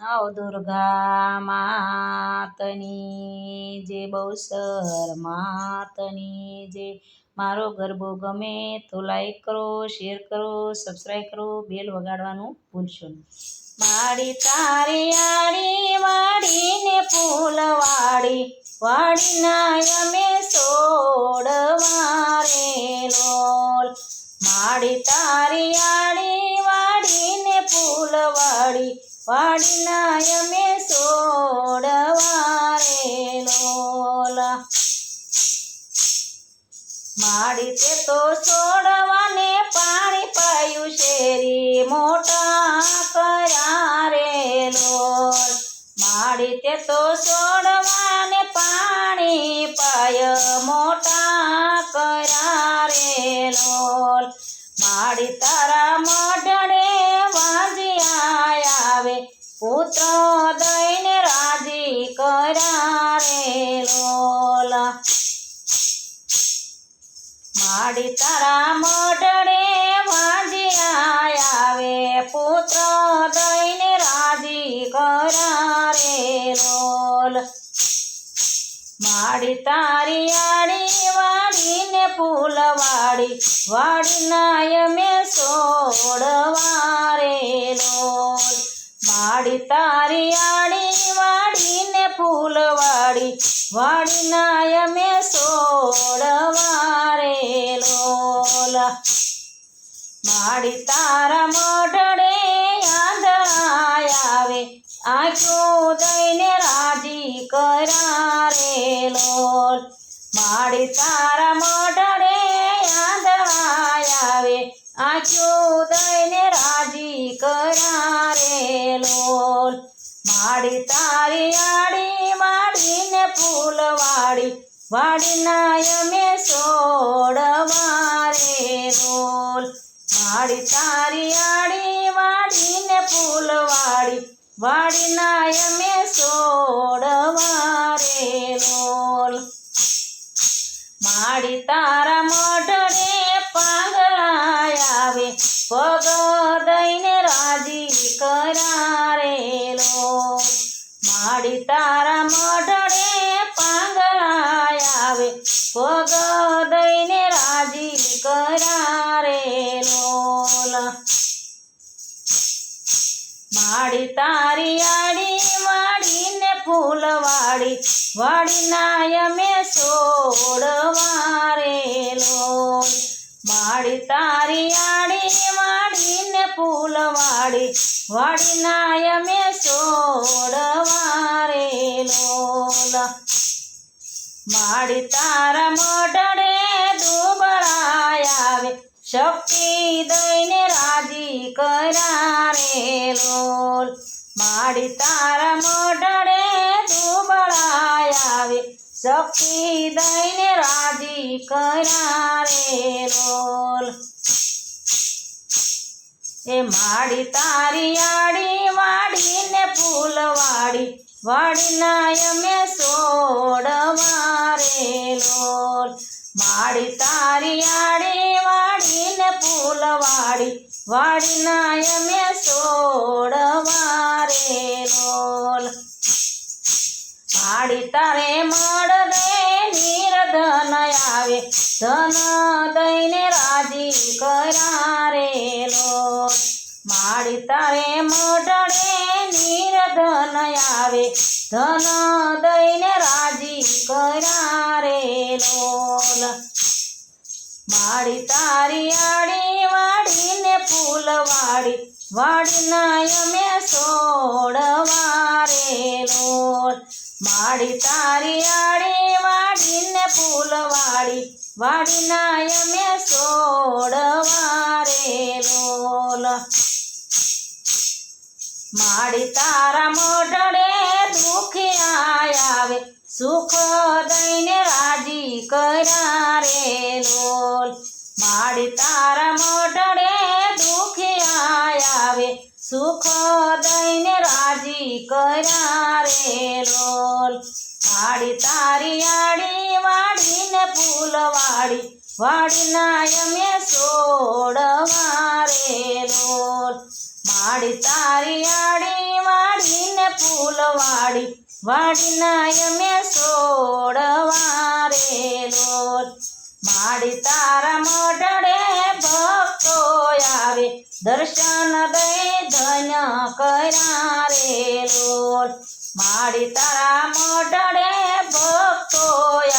આવો દુર્ગા માતની જે બહુસર માતની જે મારો ગરબો ગમે તો લાઈક કરો, શેર કરો, સબસ્ક્રાઈબ કરો, બેલ વગાડવાનું ભૂલશો નહીં. માડી તારી આડી વાડીને ફૂલવાડી વાડીના અમે સોડવા રે લોલ. માડી તારી આડી વાડીને ફૂલવાડી વાડીના અમે સોડવા રે લોલ. માડી તે તો સોડવાને પાણી પાયું શેરી મોટા કર્યા રે લોલ. માડી તે તો સોડવાને પાણી પાય મોટા કર્યા રે લોલ. માડી તારા મઢડે વાજિયા આવે પુત્ર દઈને રાજી કર્યા રે લોલ. માડી તારા મઢડે વાજિયા આવે પુત્ર દઈને રાજી કર્યા રે લોલ. માડી તારી આડી વાડીને ફૂલવાડી વાડીના અમે સોડવા રે લોલ. માડી તારી આડી વાડીને ફૂલવાડી વાડીના અમે સોડવા રે લોલ. માડી તારા મઢડે આંધળા આવે આંખો દઈને રાજી કર્યા રે લોલ. માડી તારા મઢડે આંધળા આવે આંખો દઈને રાજી કર્યા રે લોલ. માડી તારી આડી વાડીને ફૂલવાડી વાડીના અમે સોડવા રે લોલ. માડી તારી આડી વાડીને ફૂલવાડી વાડીના અમે સોડવા રે લોલ. માડી તારા મઢડે પાંગળા આવે પગ દઈને રાજી કર્યા રે લોલ. માડી તારા મઢડે પાંગળા આવે પગ દઈને રાજી કર્યા રે લોલ. માડી તારી આડી વાડીને ફૂલવાડી વાડીના અમે સોડવા રે લોલ. માડી તારી આડી વાડીને ફૂલવાડી વાડીના અમે સોડવા રે લોલ. માડી તારા મઢડે દુબળા આવે શક્તિ દઈને રાજી કર્યા રે લોલ. માડી તારા મઢડે દુબળા આવે શક્તિ દઈને રાજી કર્યા રે લોલ. એ માડી તારી આડી વાડીને ફૂલવાડી વાડીના અમે સોડવા રે લોલ. માડી તારી આડી વાડીને ફૂલવાડી વાડીના અમે સોડવા રે લોલ. માડી તારે મળે નિર્ધન આવે ધન દઈને રાજી કર્યા રે લોલ. માડી તારે મઢડે નિર્ધન આવે ધન દઈને રાજી કર્યા રે લોલ. માડી તારી આડી વાડીને ફૂલવાડી વાડીના અમે સોડવા રે લોલ. માડી તારી આડી વાડીને ફૂલવાડી વાડીના અમે સોડવા રે લોલ. માડી તારા મઢડે દુખિયા આવે સુખ દઈને રાજી કર્યા રે લોલ. માડી તારા મઢડે દુખિયા આવે સુખ દઈને રાજી કર્યા રે લોલ. માડી તારી આડી વાડીને ફૂલવાડી વાડીના અમે સોડવા રે લોલ. માડી તારી આડી વાડીને ફૂલવાડી વાડીના અમે સોડવા રે લોલ માડી તારા મઢડે ભક્તો આવે દર્શન દઈ ધન્ય કર્યા રે લોલ માડી તારા મઢડે ભક્તો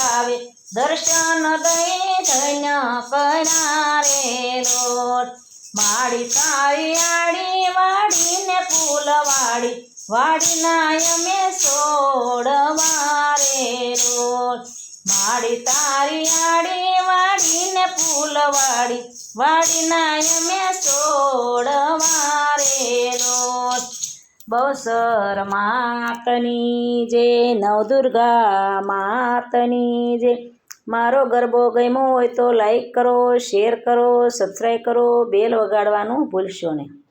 આવે દર્શન દઈ ધન્ય કર્યા રે લોલ માડી તારી આડી વાડીને ફૂલવાડી વાડીના અમે સોડવા રે લોલ માડી તારી આડી વાડીને ફૂલવાડી વાડીના અમે સોડવા રે લોલ બહુસર માતની જે નવદુર્ગા માતની જે મારો ગરબો ગમ્યો હોય તો લાઈક કરો, શેર કરો, સબસ્ક્રાઈબ કરો, બેલ વગાડવાનું ભૂલશો નહીં.